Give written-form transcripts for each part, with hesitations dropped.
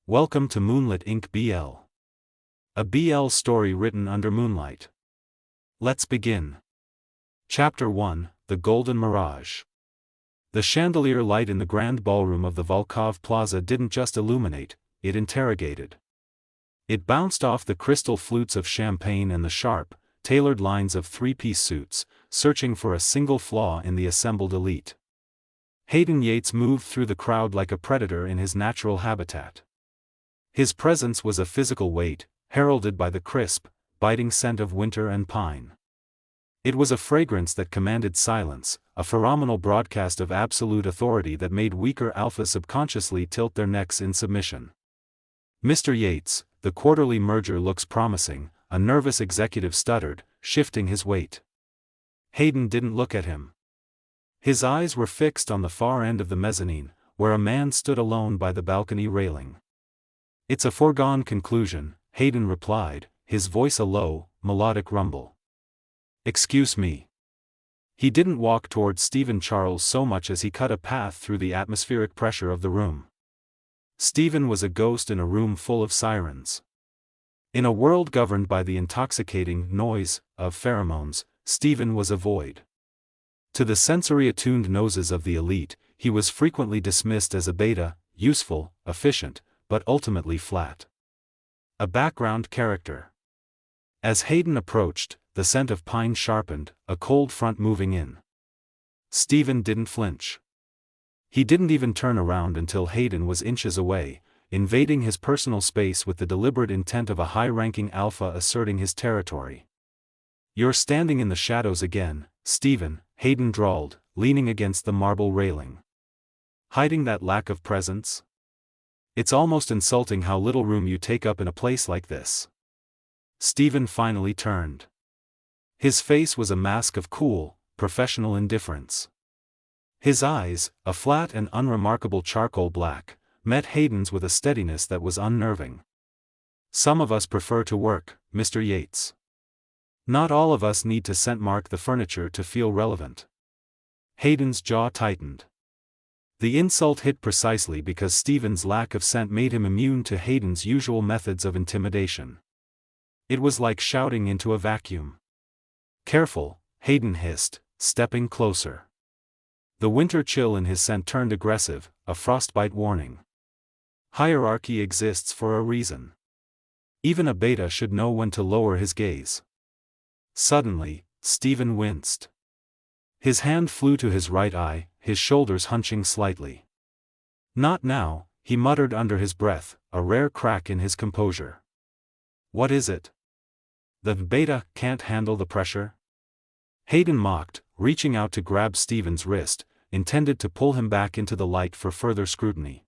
Welcome to Moonlit Inc. BL. A BL story written under moonlight. Let's begin. Chapter 1, The Golden Mirage. The chandelier light in the grand ballroom of the Volkov Plaza didn't just illuminate, it interrogated. It bounced off the crystal flutes of champagne and the sharp, tailored lines of three-piece suits, searching for a single flaw in the assembled elite. Hayden Yates moved through the crowd like a predator in his natural habitat. His presence was a physical weight, heralded by the crisp, biting scent of winter and pine. It was a fragrance that commanded silence, a pheromonal broadcast of absolute authority that made weaker alpha subconsciously tilt their necks in submission. "Mr. Yates, the quarterly merger looks promising," a nervous executive stuttered, shifting his weight. Hayden didn't look at him. His eyes were fixed on the far end of the mezzanine, where a man stood alone by the balcony railing. "It's a foregone conclusion," Hayden replied, his voice a low, melodic rumble. "Excuse me." He didn't walk toward Stephen Charles so much as he cut a path through the atmospheric pressure of the room. Stephen was a ghost in a room full of sirens. In a world governed by the intoxicating noise of pheromones, Stephen was a void. To the sensory-attuned noses of the elite, he was frequently dismissed as a beta, useful, efficient, but ultimately flat. A background character. As Hayden approached, the scent of pine sharpened, a cold front moving in. Stephen didn't flinch. He didn't even turn around until Hayden was inches away, invading his personal space with the deliberate intent of a high-ranking alpha asserting his territory. "You're standing in the shadows again, Stephen," Hayden drawled, leaning against the marble railing. "Hiding that lack of presence? It's almost insulting how little room you take up in a place like this." Stephen finally turned. His face was a mask of cool, professional indifference. His eyes, a flat and unremarkable charcoal black, met Hayden's with a steadiness that was unnerving. "Some of us prefer to work, Mr. Yates. Not all of us need to scent mark the furniture to feel relevant." Hayden's jaw tightened. The insult hit precisely because Stephen's lack of scent made him immune to Hayden's usual methods of intimidation. It was like shouting into a vacuum. "Careful," Hayden hissed, stepping closer. The winter chill in his scent turned aggressive, a frostbite warning. Hierarchy exists for a reason. Even a beta should know when to lower his gaze. Suddenly, Stephen winced. His hand flew to his right eye, his shoulders hunching slightly. "Not now," he muttered under his breath, a rare crack in his composure. "What is it? The beta can't handle the pressure?" Hayden mocked, reaching out to grab Stephen's wrist, intended to pull him back into the light for further scrutiny.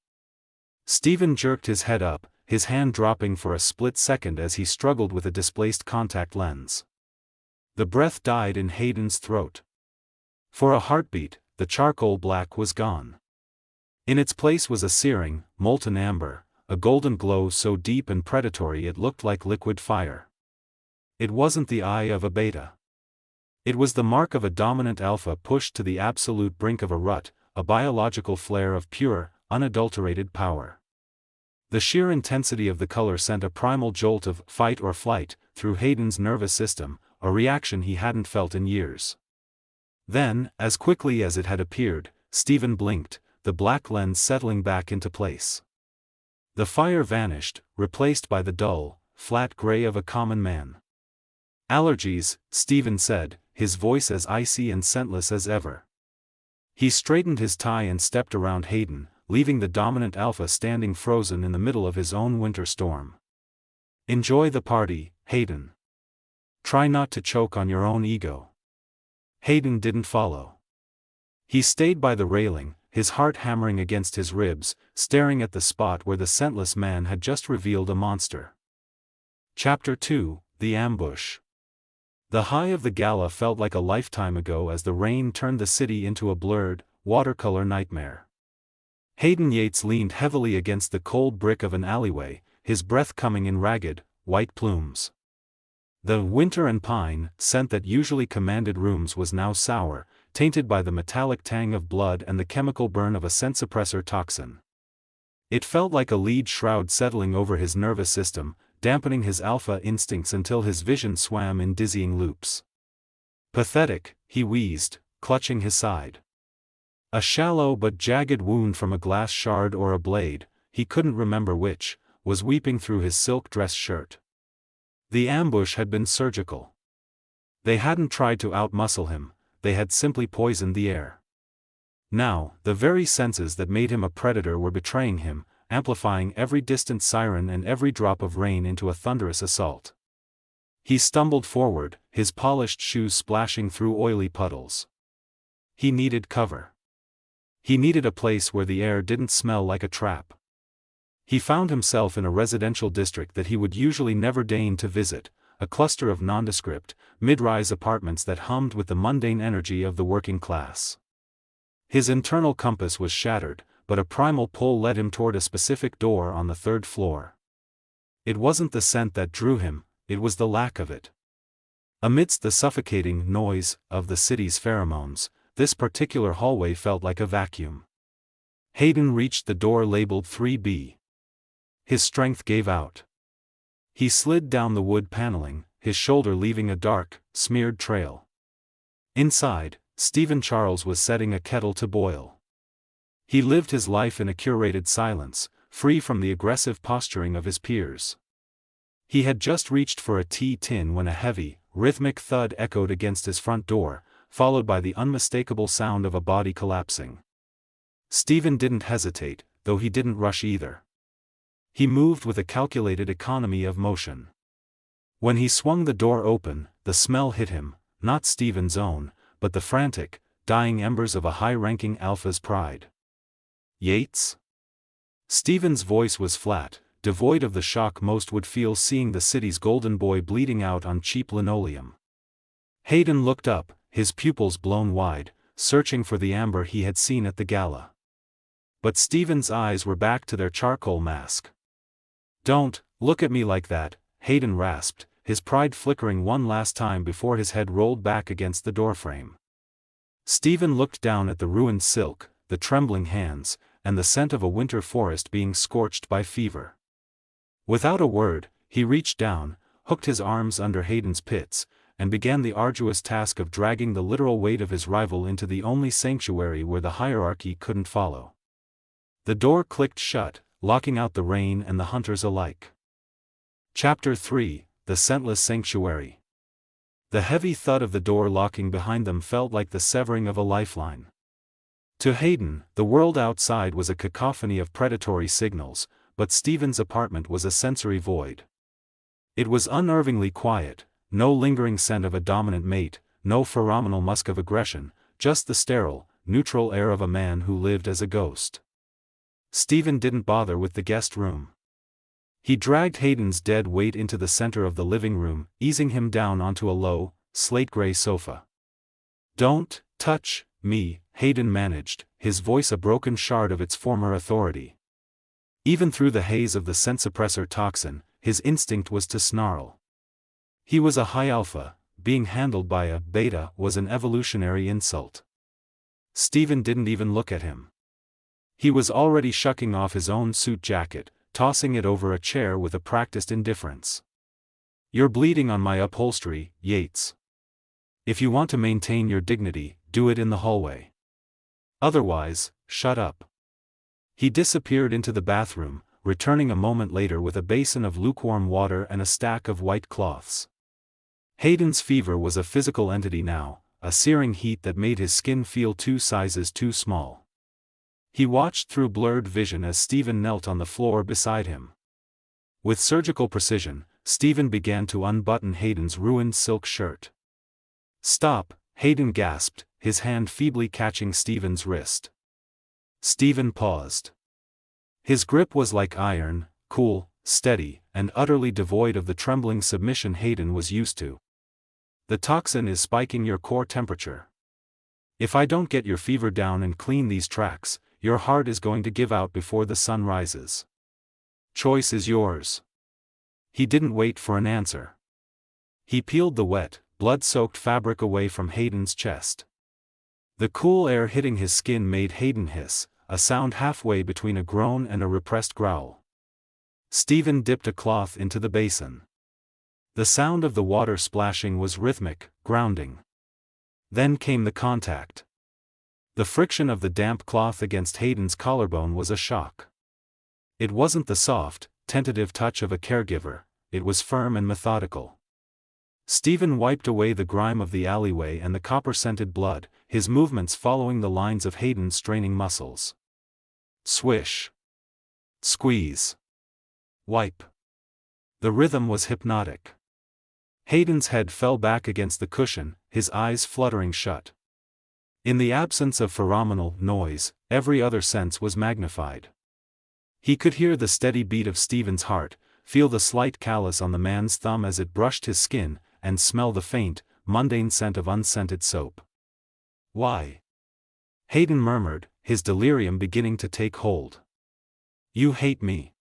Stephen jerked his head up, his hand dropping for a split second as he struggled with a displaced contact lens. The breath died in Hayden's throat. For a heartbeat, the charcoal black was gone. In its place was a searing, molten amber, a golden glow so deep and predatory it looked like liquid fire. It wasn't the eye of a beta. It was the mark of a dominant alpha pushed to the absolute brink of a rut, a biological flare of pure, unadulterated power. The sheer intensity of the color sent a primal jolt of fight or flight through Hayden's nervous system, a reaction he hadn't felt in years. Then, as quickly as it had appeared, Stephen blinked, the black lens settling back into place. The fire vanished, replaced by the dull, flat gray of a common man. "Allergies," Stephen said, his voice as icy and scentless as ever. He straightened his tie and stepped around Hayden, leaving the dominant alpha standing frozen in the middle of his own winter storm. "Enjoy the party, Hayden. Try not to choke on your own ego." Hayden didn't follow. He stayed by the railing, his heart hammering against his ribs, staring at the spot where the scentless man had just revealed a monster. Chapter 2, The Ambush. The high of the gala felt like a lifetime ago as the rain turned the city into a blurred, watercolor nightmare. Hayden Yates leaned heavily against the cold brick of an alleyway, his breath coming in ragged, white plumes. The winter and pine scent that usually commanded rooms was now sour, tainted by the metallic tang of blood and the chemical burn of a scent suppressor toxin. It felt like a lead shroud settling over his nervous system, dampening his alpha instincts until his vision swam in dizzying loops. Pathetic, he wheezed, clutching his side. A shallow but jagged wound from a glass shard or a blade, he couldn't remember which, was weeping through his silk dress shirt. The ambush had been surgical. They hadn't tried to outmuscle him, they had simply poisoned the air. Now, the very senses that made him a predator were betraying him, amplifying every distant siren and every drop of rain into a thunderous assault. He stumbled forward, his polished shoes splashing through oily puddles. He needed cover. He needed a place where the air didn't smell like a trap. He found himself in a residential district that he would usually never deign to visit, a cluster of nondescript, mid-rise apartments that hummed with the mundane energy of the working class. His internal compass was shattered, but a primal pull led him toward a specific door on the 3rd floor. It wasn't the scent that drew him, it was the lack of it. Amidst the suffocating noise of the city's pheromones, this particular hallway felt like a vacuum. Hayden reached the door labeled 3B. His strength gave out. He slid down the wood paneling, his shoulder leaving a dark, smeared trail. Inside, Stephen Charles was setting a kettle to boil. He lived his life in a curated silence, free from the aggressive posturing of his peers. He had just reached for a tea tin when a heavy, rhythmic thud echoed against his front door, followed by the unmistakable sound of a body collapsing. Stephen didn't hesitate, though he didn't rush either. He moved with a calculated economy of motion. When he swung the door open, the smell hit him, not Stephen's own, but the frantic, dying embers of a high-ranking alpha's pride. Yates? Stephen's voice was flat, devoid of the shock most would feel seeing the city's golden boy bleeding out on cheap linoleum. Hayden looked up, his pupils blown wide, searching for the amber he had seen at the gala. But Stephen's eyes were back to their charcoal mask. "Don't look at me like that," Hayden rasped, his pride flickering one last time before his head rolled back against the doorframe. Stephen looked down at the ruined silk, the trembling hands, and the scent of a winter forest being scorched by fever. Without a word, he reached down, hooked his arms under Hayden's pits, and began the arduous task of dragging the literal weight of his rival into the only sanctuary where the hierarchy couldn't follow. The door clicked shut, locking out the rain and the hunters alike. Chapter 3, The Scentless Sanctuary. The heavy thud of the door locking behind them felt like the severing of a lifeline. To Hayden, the world outside was a cacophony of predatory signals, but Stephen's apartment was a sensory void. It was unnervingly quiet, no lingering scent of a dominant mate, no pheromonal musk of aggression, just the sterile, neutral air of a man who lived as a ghost. Stephen didn't bother with the guest room. He dragged Hayden's dead weight into the center of the living room, easing him down onto a low, slate-gray sofa. "Don't touch me," Hayden managed, his voice a broken shard of its former authority. Even through the haze of the scent suppressor toxin, his instinct was to snarl. He was a high alpha, being handled by a beta was an evolutionary insult. Stephen didn't even look at him. He was already shucking off his own suit jacket, tossing it over a chair with a practiced indifference. "You're bleeding on my upholstery, Yates. If you want to maintain your dignity, do it in the hallway. Otherwise, shut up." He disappeared into the bathroom, returning a moment later with a basin of lukewarm water and a stack of white cloths. Hayden's fever was a physical entity now, a searing heat that made his skin feel 2 sizes too small. He watched through blurred vision as Stephen knelt on the floor beside him. With surgical precision, Stephen began to unbutton Hayden's ruined silk shirt. "Stop," Hayden gasped, his hand feebly catching Stephen's wrist. Stephen paused. His grip was like iron, cool, steady, and utterly devoid of the trembling submission Hayden was used to. "The toxin is spiking your core temperature. If I don't get your fever down and clean these tracks, your heart is going to give out before the sun rises. Choice is yours." He didn't wait for an answer. He peeled the wet, blood-soaked fabric away from Hayden's chest. The cool air hitting his skin made Hayden hiss, a sound halfway between a groan and a repressed growl. Stephen dipped a cloth into the basin. The sound of the water splashing was rhythmic, grounding. Then came the contact. The friction of the damp cloth against Hayden's collarbone was a shock. It wasn't the soft, tentative touch of a caregiver, it was firm and methodical. Stephen wiped away the grime of the alleyway and the copper-scented blood, his movements following the lines of Hayden's straining muscles. Swish. Squeeze. Wipe. The rhythm was hypnotic. Hayden's head fell back against the cushion, his eyes fluttering shut. In the absence of pheromonal noise, every other sense was magnified. He could hear the steady beat of Stephen's heart, feel the slight callus on the man's thumb as it brushed his skin, and smell the faint, mundane scent of unscented soap. "Why?" Hayden murmured, his delirium beginning to take hold. "You hate me."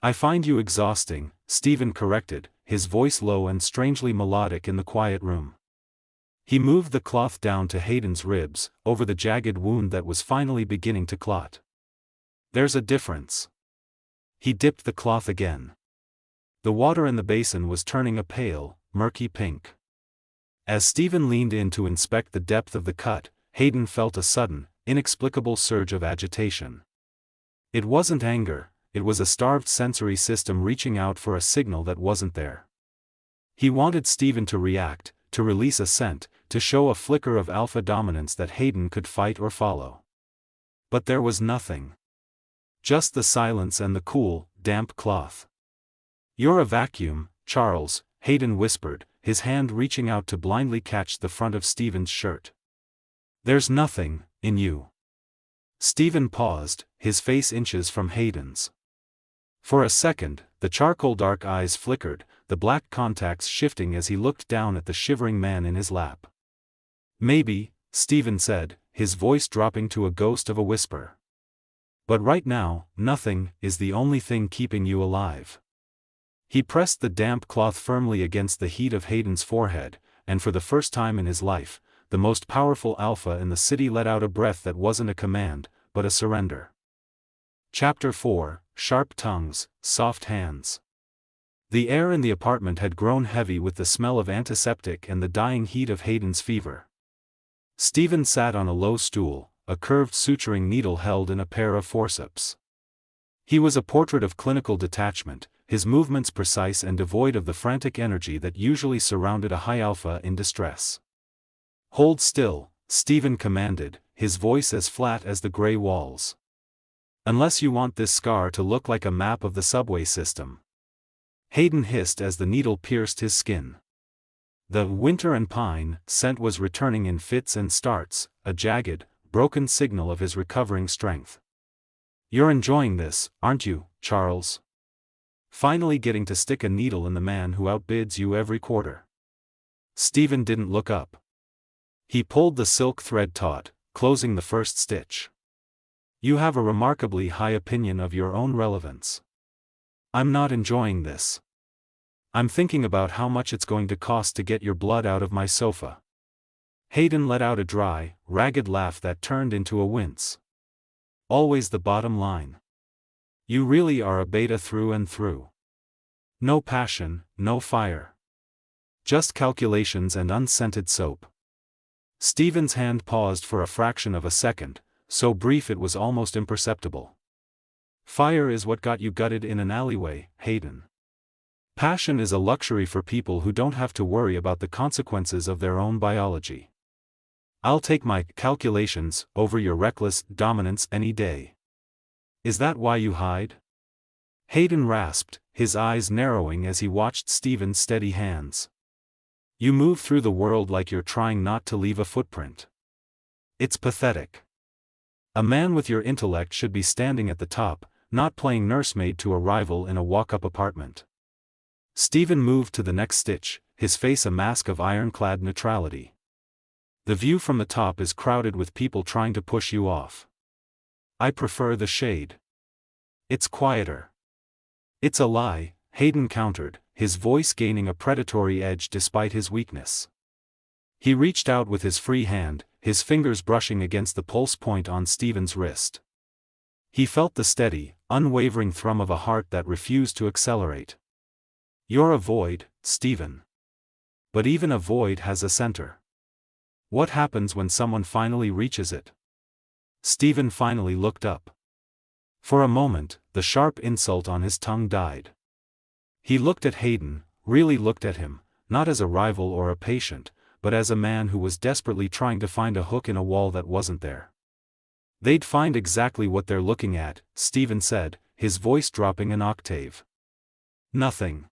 "I find you exhausting," Stephen corrected, his voice low and strangely melodic in the quiet room. He moved the cloth down to Hayden's ribs, over the jagged wound that was finally beginning to clot. "There's a difference." He dipped the cloth again. The water in the basin was turning a pale, murky pink. As Stephen leaned in to inspect the depth of the cut, Hayden felt a sudden, inexplicable surge of agitation. It wasn't anger, it was a starved sensory system reaching out for a signal that wasn't there. He wanted Stephen to react, to release a scent, to show a flicker of alpha dominance that Hayden could fight or follow. But there was nothing. Just the silence and the cool, damp cloth. "You're a vacuum, Charles," Hayden whispered, his hand reaching out to blindly catch the front of Stephen's shirt. "There's nothing in you." Stephen paused, his face inches from Hayden's. For a second, the charcoal dark eyes flickered, the black contacts shifting as he looked down at the shivering man in his lap. "Maybe," Stephen said, his voice dropping to a ghost of a whisper. "But right now, nothing is the only thing keeping you alive." He pressed the damp cloth firmly against the heat of Hayden's forehead, and for the first time in his life, the most powerful alpha in the city let out a breath that wasn't a command, but a surrender. Chapter 4, Sharp Tongues, Soft Hands. The air in the apartment had grown heavy with the smell of antiseptic and the dying heat of Hayden's fever. Stephen sat on a low stool, a curved suturing needle held in a pair of forceps. He was a portrait of clinical detachment, his movements precise and devoid of the frantic energy that usually surrounded a high alpha in distress. "Hold still," Stephen commanded, his voice as flat as the gray walls. "Unless you want this scar to look like a map of the subway system." Hayden hissed as the needle pierced his skin. The winter and pine scent was returning in fits and starts, a jagged, broken signal of his recovering strength. "You're enjoying this, aren't you, Charles? Finally getting to stick a needle in the man who outbids you every quarter." Stephen didn't look up. He pulled the silk thread taut, closing the first stitch. "You have a remarkably high opinion of your own relevance." "I'm not enjoying this. I'm thinking about how much it's going to cost to get your blood out of my sofa." Hayden let out a dry, ragged laugh that turned into a wince. "Always the bottom line. You really are a beta through and through. No passion, no fire. Just calculations and unscented soap." Stephen's hand paused for a fraction of a second, so brief it was almost imperceptible. "Fire is what got you gutted in an alleyway, Hayden. Passion is a luxury for people who don't have to worry about the consequences of their own biology. I'll take my calculations over your reckless dominance any day." "Is that why you hide?" Hayden rasped, his eyes narrowing as he watched Stephen's steady hands. "You move through the world like you're trying not to leave a footprint. It's pathetic. A man with your intellect should be standing at the top, not playing nursemaid to a rival in a walk-up apartment." Stephen moved to the next stitch, his face a mask of ironclad neutrality. "The view from the top is crowded with people trying to push you off. I prefer the shade. It's quieter." "It's a lie," Hayden countered, his voice gaining a predatory edge despite his weakness. He reached out with his free hand, his fingers brushing against the pulse point on Stephen's wrist. He felt the steady, unwavering thrum of a heart that refused to accelerate. You're a void, Stephen. But even a void has a center. What happens when someone finally reaches it? Stephen finally looked up. For a moment, the sharp insult on his tongue died. He looked at Hayden, really looked at him, not as a rival or a patient, but as a man who was desperately trying to find a hook in a wall that wasn't there. They'd find exactly what they're looking at, Stephen said, his voice dropping an octave. Nothing.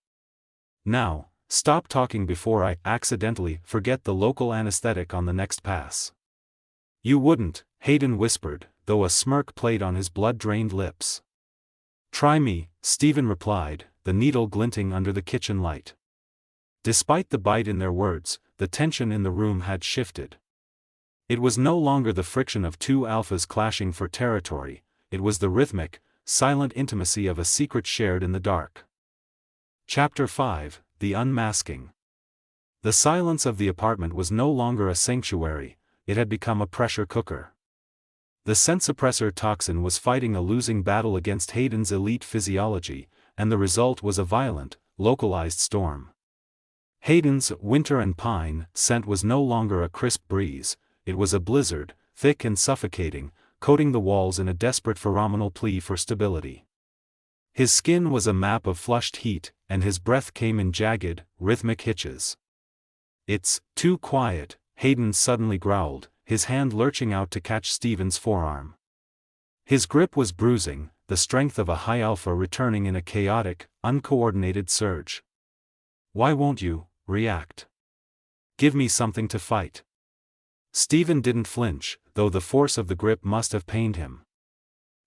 Now, stop talking before I accidentally forget the local anesthetic on the next pass. You wouldn't, Hayden whispered, though a smirk played on his blood-drained lips. Try me, Stephen replied, the needle glinting under the kitchen light. Despite the bite in their words, the tension in the room had shifted. It was no longer the friction of two alphas clashing for territory, it was the rhythmic, silent intimacy of a secret shared in the dark. Chapter 5, The Unmasking. The silence of the apartment was no longer a sanctuary, it had become a pressure cooker. The scent suppressor toxin was fighting a losing battle against Hayden's elite physiology, and the result was a violent, localized storm. Hayden's winter and pine scent was no longer a crisp breeze, it was a blizzard, thick and suffocating, coating the walls in a desperate pheromonal plea for stability. His skin was a map of flushed heat, and his breath came in jagged, rhythmic hitches. It's too quiet, Hayden suddenly growled, his hand lurching out to catch Stephen's forearm. His grip was bruising, the strength of a high alpha returning in a chaotic, uncoordinated surge. Why won't you react? Give me something to fight. Stephen didn't flinch, though the force of the grip must have pained him.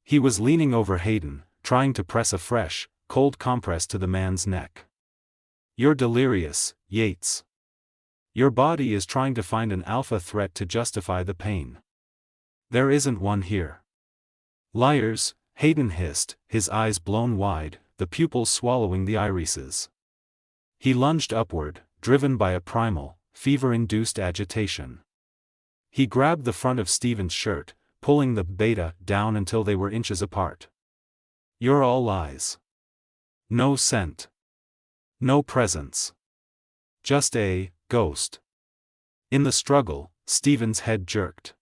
He was leaning over Hayden, trying to press a fresh, cold compress to the man's neck. You're delirious, Yates. Your body is trying to find an alpha threat to justify the pain. There isn't one here. Liars, Hayden hissed, his eyes blown wide, the pupils swallowing the irises. He lunged upward, driven by a primal, fever-induced agitation. He grabbed the front of Stephen's shirt, pulling the beta down until they were inches apart. You're all lies. No scent. No presence. Just a ghost. In the struggle, Stephen's head jerked.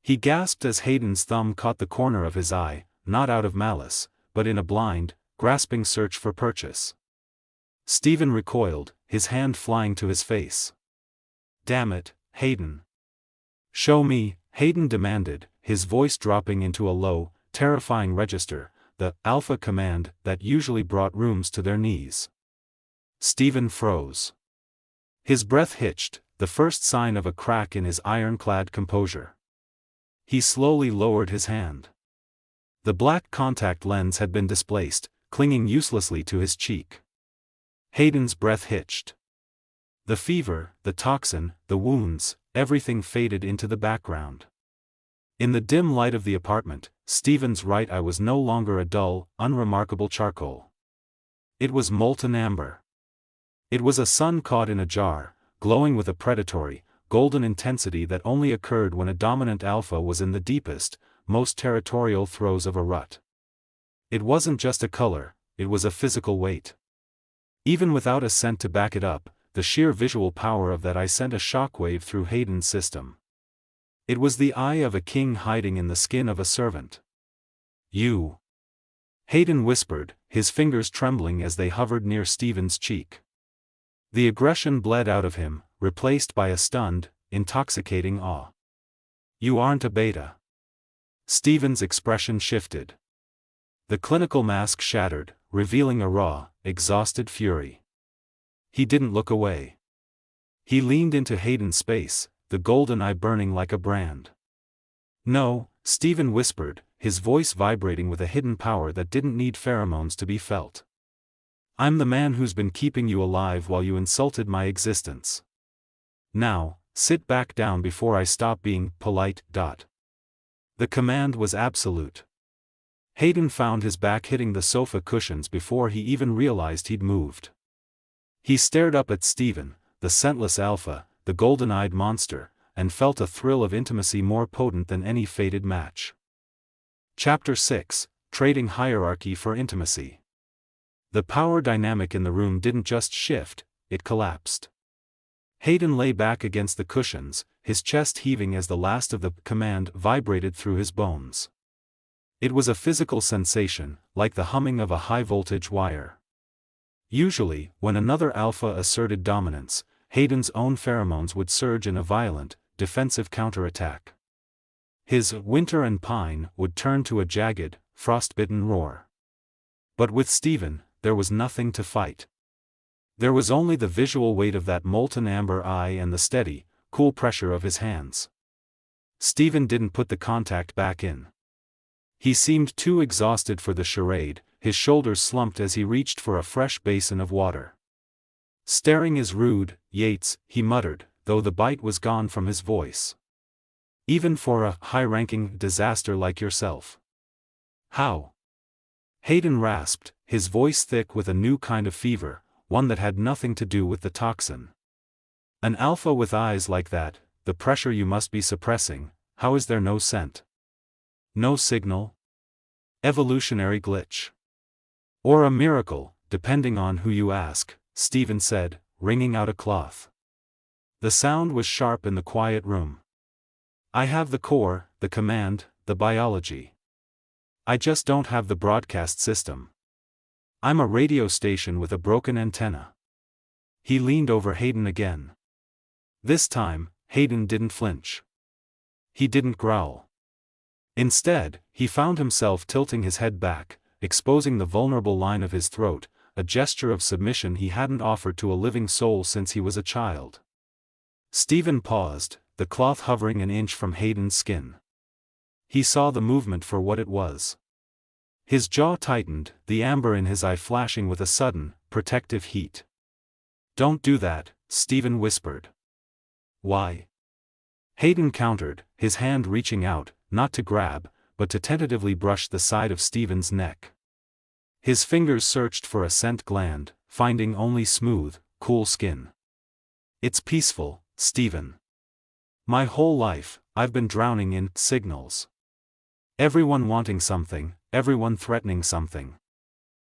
He gasped as Hayden's thumb caught the corner of his eye, not out of malice, but in a blind, grasping search for purchase. Stephen recoiled, his hand flying to his face. Damn it, Hayden. Show me, Hayden demanded, his voice dropping into a low, terrifying register, the alpha command that usually brought rooms to their knees. Stephen froze. His breath hitched, the first sign of a crack in his ironclad composure. He slowly lowered his hand. The black contact lens had been displaced, clinging uselessly to his cheek. Hayden's breath hitched. The fever, the toxin, the wounds, everything faded into the background. In the dim light of the apartment, Stephen's right eye was no longer a dull, unremarkable charcoal. It was molten amber. It was a sun caught in a jar, glowing with a predatory, golden intensity that only occurred when a dominant alpha was in the deepest, most territorial throes of a rut. It wasn't just a color, it was a physical weight. Even without a scent to back it up, the sheer visual power of that eye sent a shockwave through Hayden's system. It was the eye of a king hiding in the skin of a servant. You. Hayden whispered, his fingers trembling as they hovered near Stephen's cheek. The aggression bled out of him, replaced by a stunned, intoxicating awe. You aren't a beta. Stephen's expression shifted. The clinical mask shattered, revealing a raw, exhausted fury. He didn't look away. He leaned into Hayden's space, the golden eye burning like a brand. No, Stephen whispered, his voice vibrating with a hidden power that didn't need pheromones to be felt. I'm the man who's been keeping you alive while you insulted my existence. Now, sit back down before I stop being polite. The command was absolute. Hayden found his back hitting the sofa cushions before he even realized he'd moved. He stared up at Stephen, the scentless alpha, the golden-eyed monster, and felt a thrill of intimacy more potent than any fated match. Chapter 6, Trading Hierarchy for Intimacy. The power dynamic in the room didn't just shift, it collapsed. Hayden lay back against the cushions, his chest heaving as the last of the command vibrated through his bones. It was a physical sensation, like the humming of a high-voltage wire. Usually, when another alpha asserted dominance, Hayden's own pheromones would surge in a violent, defensive counterattack. His winter and pine would turn to a jagged, frost-bitten roar. But with Stephen, there was nothing to fight. There was only the visual weight of that molten amber eye and the steady, cool pressure of his hands. Stephen didn't put the contact back in. He seemed too exhausted for the charade, his shoulders slumped as he reached for a fresh basin of water. "Staring is rude, Yates," he muttered, though the bite was gone from his voice. "Even for a high-ranking disaster like yourself." "How?" Hayden rasped, his voice thick with a new kind of fever, one that had nothing to do with the toxin. "An alpha with eyes like that, the pressure you must be suppressing, how is there no scent? No signal? Evolutionary glitch? Or a miracle, depending on who you ask," Stephen said, wringing out a cloth. The sound was sharp in the quiet room. "I have the core, the command, the biology. I just don't have the broadcast system. I'm a radio station with a broken antenna." He leaned over Hayden again. This time, Hayden didn't flinch. He didn't growl. Instead, he found himself tilting his head back, exposing the vulnerable line of his throat, a gesture of submission he hadn't offered to a living soul since he was a child. Stephen paused, the cloth hovering an inch from Hayden's skin. He saw the movement for what it was. His jaw tightened, the amber in his eye flashing with a sudden, protective heat. "Don't do that," Stephen whispered. "Why?" Hayden countered, his hand reaching out, not to grab, but to tentatively brush the side of Stephen's neck. His fingers searched for a scent gland, finding only smooth, cool skin. "It's peaceful, Stephen. My whole life, I've been drowning in signals. Everyone wanting something, everyone threatening something.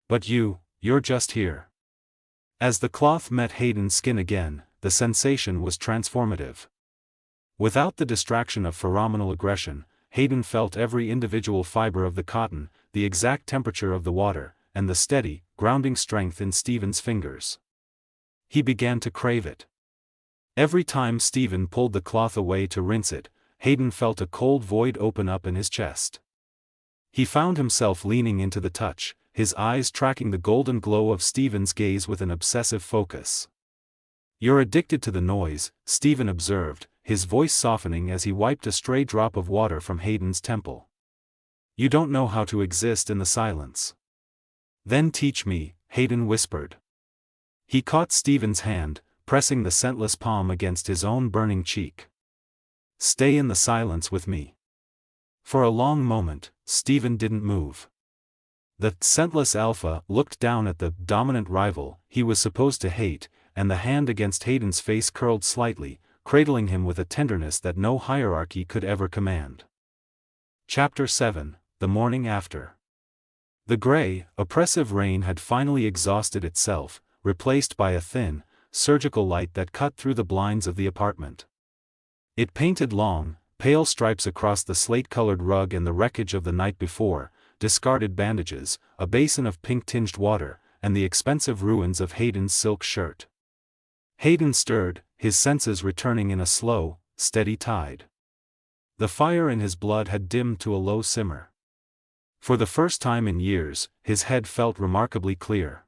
But you're just here." As the cloth met Hayden's skin again, the sensation was transformative. Without the distraction of pheromonal aggression, Hayden felt every individual fiber of the cotton, the exact temperature of the water, and the steady, grounding strength in Stephen's fingers. He began to crave it. Every time Stephen pulled the cloth away to rinse it, Hayden felt a cold void open up in his chest. He found himself leaning into the touch, his eyes tracking the golden glow of Stephen's gaze with an obsessive focus. "You're addicted to the noise," Stephen observed, his voice softening as he wiped a stray drop of water from Hayden's temple. "You don't know how to exist in the silence." "Then teach me," Hayden whispered. He caught Stephen's hand, pressing the scentless palm against his own burning cheek. "Stay in the silence with me." For a long moment, Stephen didn't move. The scentless alpha looked down at the dominant rival he was supposed to hate, and the hand against Hayden's face curled slightly, cradling him with a tenderness that no hierarchy could ever command. Chapter 7, The Morning After. The gray, oppressive rain had finally exhausted itself, replaced by a thin, surgical light that cut through the blinds of the apartment. It painted long, pale stripes across the slate-colored rug and the wreckage of the night before, discarded bandages, a basin of pink-tinged water, and the expensive ruins of Hayden's silk shirt. Hayden stirred, his senses returning in a slow, steady tide. The fire in his blood had dimmed to a low simmer. For the first time in years, his head felt remarkably clear.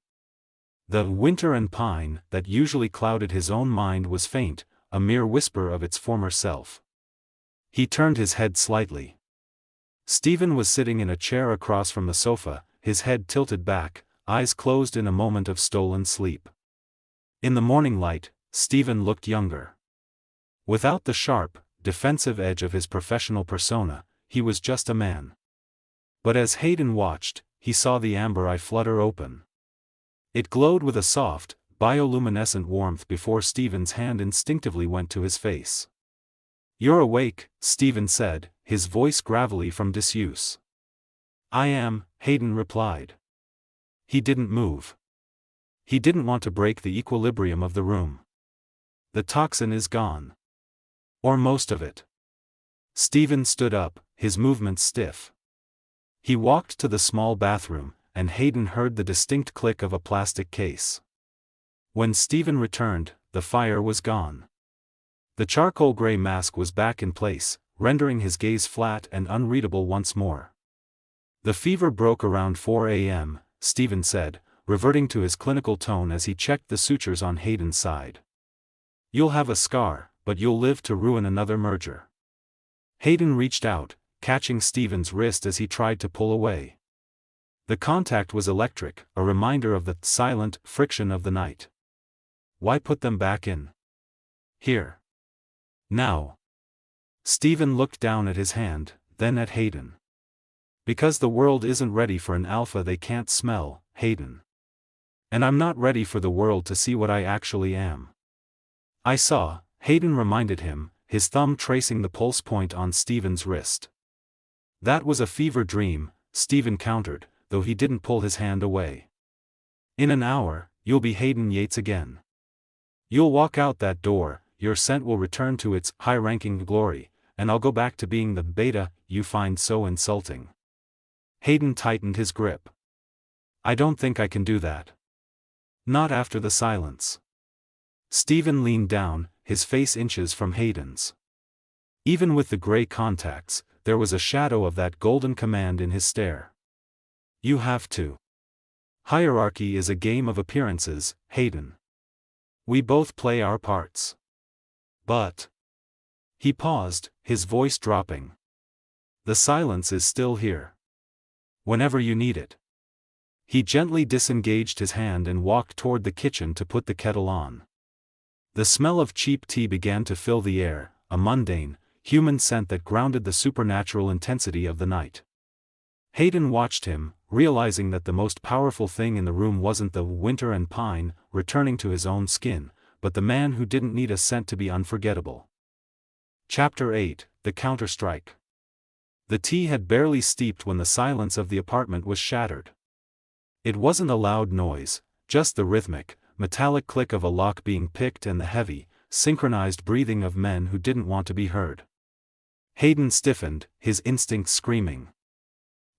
The winter and pine that usually clouded his own mind was faint, a mere whisper of its former self. He turned his head slightly. Stephen was sitting in a chair across from the sofa, his head tilted back, eyes closed in a moment of stolen sleep. In the morning light, Stephen looked younger. Without the sharp, defensive edge of his professional persona, he was just a man. But as Hayden watched, he saw the amber eye flutter open. It glowed with a soft, bioluminescent warmth before Stephen's hand instinctively went to his face. "You're awake," Stephen said, his voice gravelly from disuse. I am, Hayden replied. He didn't move. He didn't want to break the equilibrium of the room. The toxin is gone. Or most of it. Stephen stood up, his movements stiff. He walked to the small bathroom, and Hayden heard the distinct click of a plastic case. When Stephen returned, the fire was gone. The charcoal gray mask was back in place, rendering his gaze flat and unreadable once more. The fever broke around 4 a.m., Stephen said, reverting to his clinical tone as he checked the sutures on Hayden's side. You'll have a scar, but you'll live to ruin another merger. Hayden reached out, catching Stephen's wrist as he tried to pull away. The contact was electric, a reminder of the silent friction of the night. Why put them back in? Here. Now. Stephen looked down at his hand, then at Hayden. Because the world isn't ready for an alpha they can't smell, Hayden. And I'm not ready for the world to see what I actually am. I saw, Hayden reminded him, his thumb tracing the pulse point on Stephen's wrist. That was a fever dream, Stephen countered, though he didn't pull his hand away. In an hour, you'll be Hayden Yates again. You'll walk out that door, your scent will return to its high-ranking glory, and I'll go back to being the beta you find so insulting. Hayden tightened his grip. I don't think I can do that. Not after the silence. Stephen leaned down, his face inches from Hayden's. Even with the gray contacts, there was a shadow of that golden command in his stare. You have to. Hierarchy is a game of appearances, Hayden. We both play our parts. But. He paused, his voice dropping. The silence is still here. Whenever you need it. He gently disengaged his hand and walked toward the kitchen to put the kettle on. The smell of cheap tea began to fill the air, a mundane, human scent that grounded the supernatural intensity of the night. Hayden watched him, realizing that the most powerful thing in the room wasn't the winter and pine returning to his own skin, but the man who didn't need a scent to be unforgettable. Chapter 8, The Counterstrike. The tea had barely steeped when the silence of the apartment was shattered. It wasn't a loud noise, just the rhythmic, metallic click of a lock being picked and the heavy, synchronized breathing of men who didn't want to be heard. Hayden stiffened, his instincts screaming.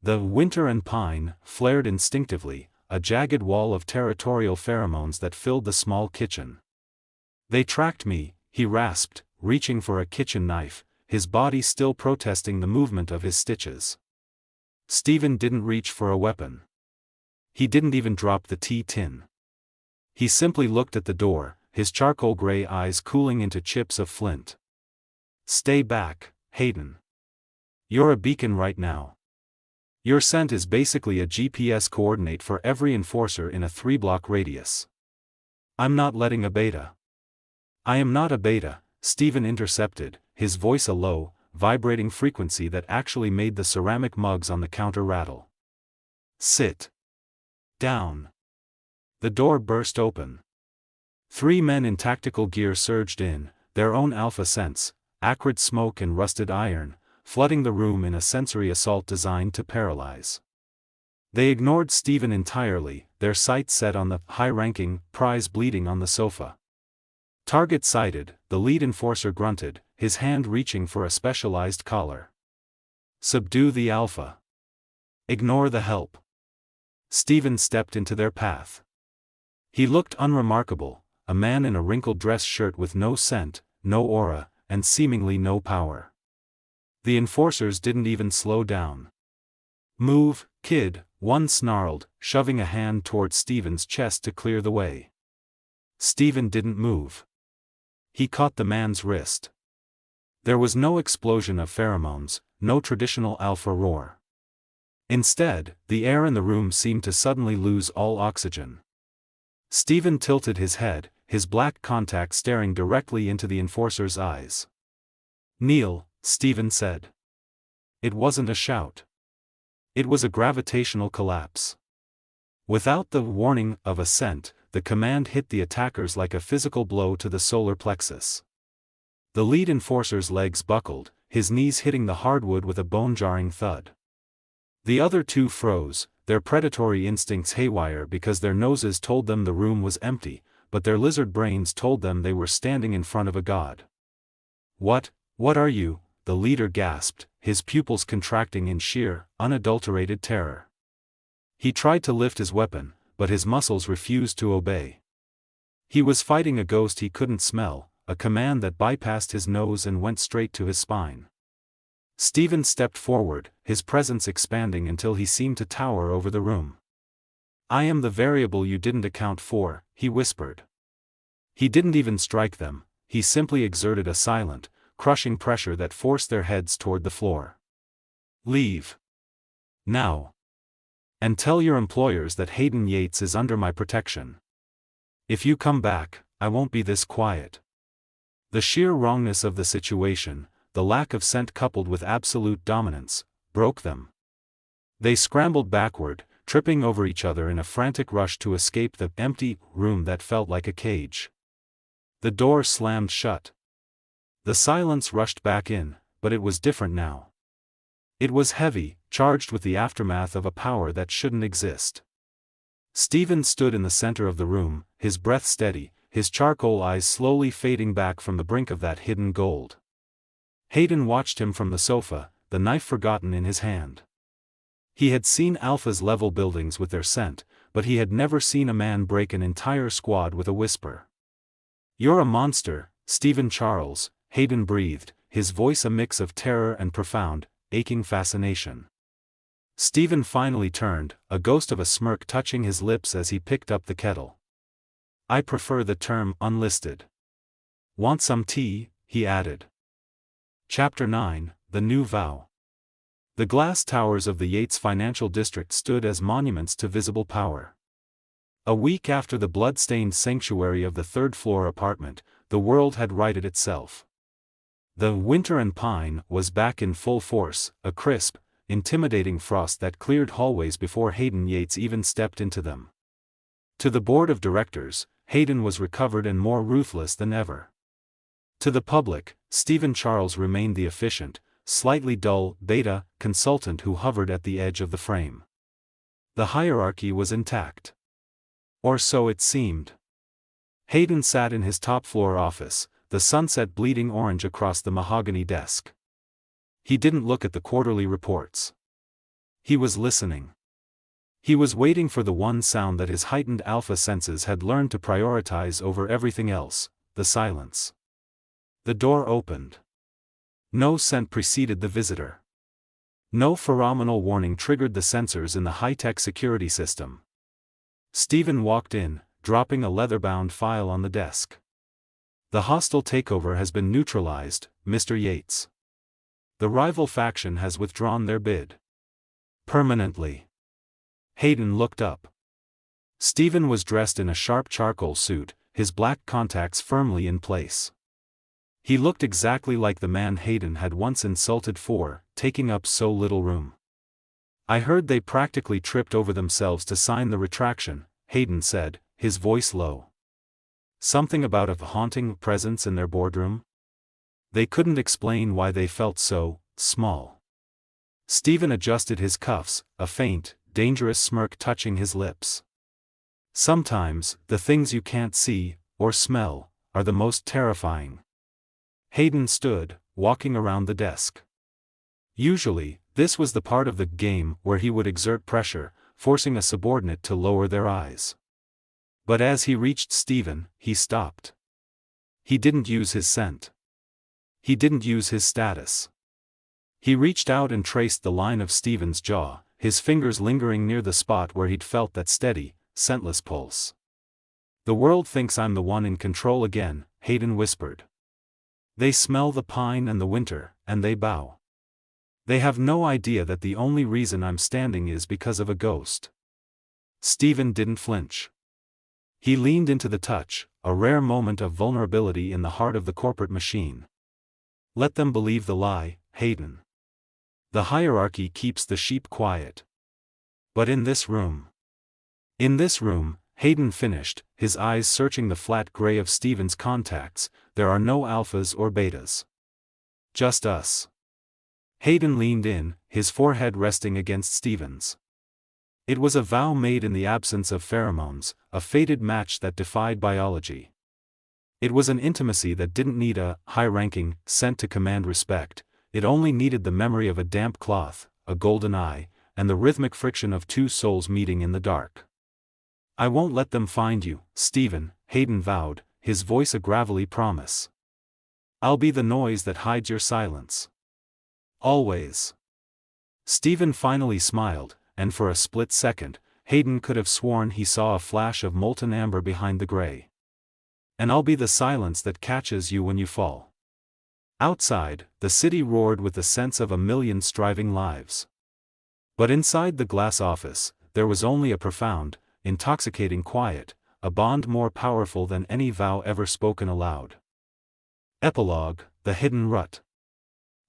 The winter and pine flared instinctively, a jagged wall of territorial pheromones that filled the small kitchen. They tracked me, he rasped, reaching for a kitchen knife, his body still protesting the movement of his stitches. Stephen didn't reach for a weapon. He didn't even drop the tea tin. He simply looked at the door, his charcoal gray eyes cooling into chips of flint. Stay back, Hayden. You're a beacon right now. Your scent is basically a GPS coordinate for every enforcer in a 3-block radius. I'm not letting a beta. I am not a beta, Stephen intercepted, his voice a low, vibrating frequency that actually made the ceramic mugs on the counter rattle. Sit down. The door burst open. 3 men in tactical gear surged in, their own alpha scents, acrid smoke and rusted iron, flooding the room in a sensory assault designed to paralyze. They ignored Stephen entirely, their sights set on the high-ranking prize bleeding on the sofa. Target sighted, the lead enforcer grunted, his hand reaching for a specialized collar. Subdue the alpha. Ignore the help. Stephen stepped into their path. He looked unremarkable, a man in a wrinkled dress shirt with no scent, no aura, and seemingly no power. The enforcers didn't even slow down. Move, kid, one snarled, shoving a hand toward Stephen's chest to clear the way. Stephen didn't move. He caught the man's wrist. There was no explosion of pheromones, no traditional alpha roar. Instead, the air in the room seemed to suddenly lose all oxygen. Stephen tilted his head, his black contact staring directly into the enforcer's eyes. Kneel, Stephen said. It wasn't a shout. It was a gravitational collapse. Without the warning of a scent, the command hit the attackers like a physical blow to the solar plexus. The lead enforcer's legs buckled, his knees hitting the hardwood with a bone-jarring thud. The other two froze, their predatory instincts haywire because their noses told them the room was empty, but their lizard brains told them they were standing in front of a god. What are you?" the leader gasped, his pupils contracting in sheer, unadulterated terror. He tried to lift his weapon, but his muscles refused to obey. He was fighting a ghost he couldn't smell, a command that bypassed his nose and went straight to his spine. Stephen stepped forward, his presence expanding until he seemed to tower over the room. "I am the variable you didn't account for," he whispered. He didn't even strike them, he simply exerted a silent, crushing pressure that forced their heads toward the floor. "Leave. Now. And tell your employers that Hayden Yates is under my protection. If you come back, I won't be this quiet." The sheer wrongness of the situation, the lack of scent coupled with absolute dominance, broke them. They scrambled backward, tripping over each other in a frantic rush to escape the empty room that felt like a cage. The door slammed shut. The silence rushed back in, but it was different now. It was heavy, charged with the aftermath of a power that shouldn't exist. Stephen stood in the center of the room, his breath steady, his charcoal eyes slowly fading back from the brink of that hidden gold. Hayden watched him from the sofa, the knife forgotten in his hand. He had seen Alpha's level buildings with their scent, but he had never seen a man break an entire squad with a whisper. "You're a monster, Stephen Charles," Hayden breathed, his voice a mix of terror and profound, aching fascination. Stephen finally turned, a ghost of a smirk touching his lips as he picked up the kettle. "I prefer the term unlisted. Want some tea?" he added. Chapter 9, The New Vow. The glass towers of the Yates financial district stood as monuments to visible power. A week after the blood-stained sanctuary of the third-floor apartment, the world had righted itself. The winter and pine was back in full force, a crisp, intimidating frost that cleared hallways before Hayden Yates even stepped into them. To the board of directors, Hayden was recovered and more ruthless than ever. To the public, Stephen Charles remained the efficient, slightly dull, beta consultant who hovered at the edge of the frame. The hierarchy was intact. Or so it seemed. Hayden sat in his top-floor office, the sunset bleeding orange across the mahogany desk. He didn't look at the quarterly reports. He was listening. He was waiting for the one sound that his heightened alpha senses had learned to prioritize over everything else, the silence. The door opened. No scent preceded the visitor. No pheromonal warning triggered the sensors in the high-tech security system. Stephen walked in, dropping a leather-bound file on the desk. "The hostile takeover has been neutralized, Mr. Yates. The rival faction has withdrawn their bid. Permanently." Hayden looked up. Stephen was dressed in a sharp charcoal suit, his black contacts firmly in place. He looked exactly like the man Hayden had once insulted for taking up so little room. "I heard they practically tripped over themselves to sign the retraction," Hayden said, his voice low. "Something about a haunting presence in their boardroom? They couldn't explain why they felt so small." Stephen adjusted his cuffs, a faint, dangerous smirk touching his lips. "Sometimes, the things you can't see, or smell, are the most terrifying." Hayden stood, walking around the desk. Usually, this was the part of the game where he would exert pressure, forcing a subordinate to lower their eyes. But as he reached Stephen, he stopped. He didn't use his scent. He didn't use his status. He reached out and traced the line of Stephen's jaw, his fingers lingering near the spot where he'd felt that steady, scentless pulse. "The world thinks I'm the one in control again," Hayden whispered. "They smell the pine and the winter, and they bow. They have no idea that the only reason I'm standing is because of a ghost." Stephen didn't flinch. He leaned into the touch, a rare moment of vulnerability in the heart of the corporate machine. "Let them believe the lie, Hayden. The hierarchy keeps the sheep quiet. But in this room," Hayden finished, his eyes searching the flat gray of Stephen's contacts, "there are no alphas or betas. Just us." Hayden leaned in, his forehead resting against Stephen's. It was a vow made in the absence of pheromones, a fated match that defied biology. It was an intimacy that didn't need a high-ranking scent to command respect, it only needed the memory of a damp cloth, a golden eye, and the rhythmic friction of two souls meeting in the dark. "I won't let them find you, Stephen," Hayden vowed, his voice a gravelly promise. "I'll be the noise that hides your silence. Always." Stephen finally smiled, and for a split second, Hayden could have sworn he saw a flash of molten amber behind the gray. "And I'll be the silence that catches you when you fall." Outside, the city roared with the sense of a million striving lives. But inside the glass office, there was only a profound, intoxicating quiet, a bond more powerful than any vow ever spoken aloud. Epilogue: The Hidden Rut.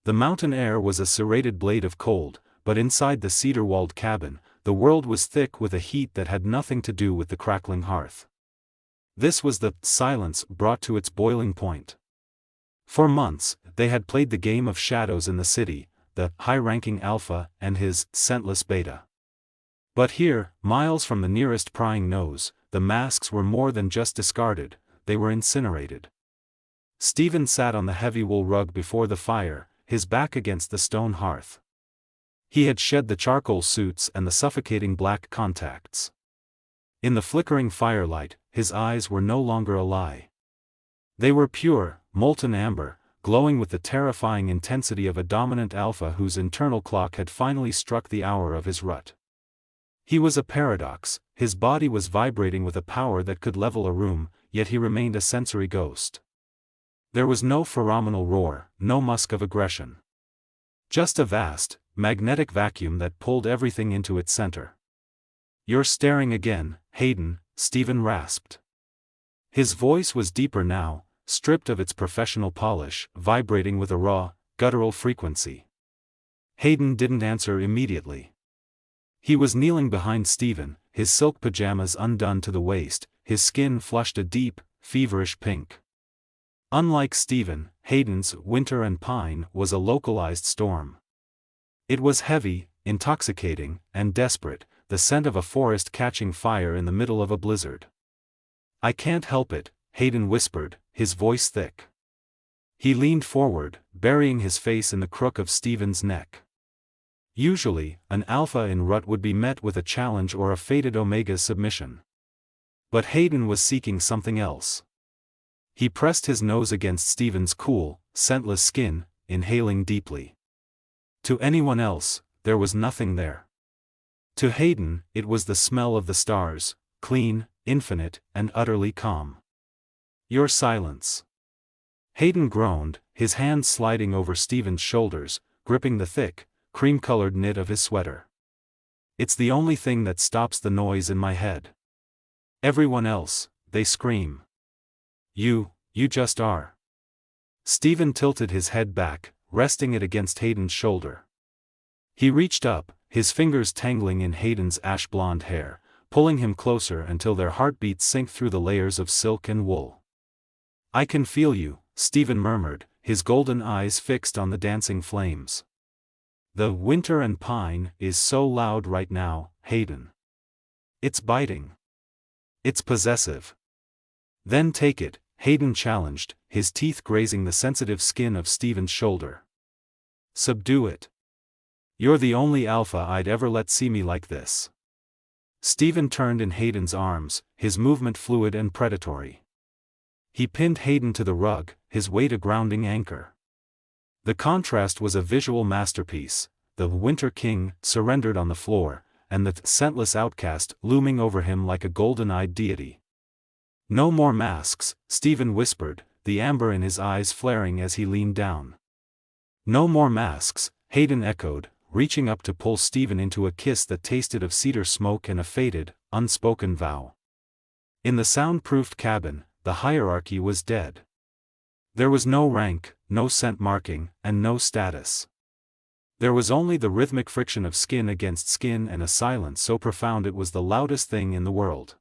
The mountain air was a serrated blade of cold, but inside the cedar-walled cabin, the world was thick with a heat that had nothing to do with the crackling hearth. This was the silence brought to its boiling point. For months, they had played the game of shadows in the city, the high-ranking alpha and his scentless beta. But here, miles from the nearest prying nose, the masks were more than just discarded, they were incinerated. Stephen sat on the heavy wool rug before the fire, his back against the stone hearth. He had shed the charcoal suits and the suffocating black contacts. In the flickering firelight, his eyes were no longer a lie. They were pure, molten amber, glowing with the terrifying intensity of a dominant alpha whose internal clock had finally struck the hour of his rut. He was a paradox, his body was vibrating with a power that could level a room, yet he remained a sensory ghost. There was no pheromonal roar, no musk of aggression. Just a vast, magnetic vacuum that pulled everything into its center. "You're staring again, Hayden," Stephen rasped. His voice was deeper now, stripped of its professional polish, vibrating with a raw, guttural frequency. Hayden didn't answer immediately. He was kneeling behind Stephen, his silk pajamas undone to the waist, his skin flushed a deep, feverish pink. Unlike Stephen, Hayden's winter and pine was a localized storm. It was heavy, intoxicating, and desperate, the scent of a forest catching fire in the middle of a blizzard. "I can't help it," Hayden whispered, his voice thick. He leaned forward, burying his face in the crook of Stephen's neck. Usually, an alpha in rut would be met with a challenge or a fated omega's submission. But Hayden was seeking something else. He pressed his nose against Stephen's cool, scentless skin, inhaling deeply. To anyone else, there was nothing there. To Hayden, it was the smell of the stars, clean, infinite, and utterly calm. "Your silence." Hayden groaned, his hands sliding over Stephen's shoulders, gripping the thick, cream-colored knit of his sweater. "It's the only thing that stops the noise in my head. Everyone else, they scream. You just are." Stephen tilted his head back, resting it against Hayden's shoulder. He reached up, his fingers tangling in Hayden's ash-blonde hair, pulling him closer until their heartbeats sank through the layers of silk and wool. "I can feel you," Stephen murmured, his golden eyes fixed on the dancing flames. "The winter and pine is so loud right now, Hayden. It's biting. It's possessive." "Then take it," Hayden challenged, his teeth grazing the sensitive skin of Stephen's shoulder. "Subdue it. You're the only alpha I'd ever let see me like this." Stephen turned in Hayden's arms, his movement fluid and predatory. He pinned Hayden to the rug, his weight a grounding anchor. The contrast was a visual masterpiece, the Winter King surrendered on the floor, and the scentless outcast looming over him like a golden-eyed deity. "No more masks," Stephen whispered, the amber in his eyes flaring as he leaned down. "No more masks," Hayden echoed, reaching up to pull Stephen into a kiss that tasted of cedar smoke and a fated, unspoken vow. In the soundproofed cabin, the hierarchy was dead. There was no rank, no scent marking, and no status. There was only the rhythmic friction of skin against skin and a silence so profound it was the loudest thing in the world.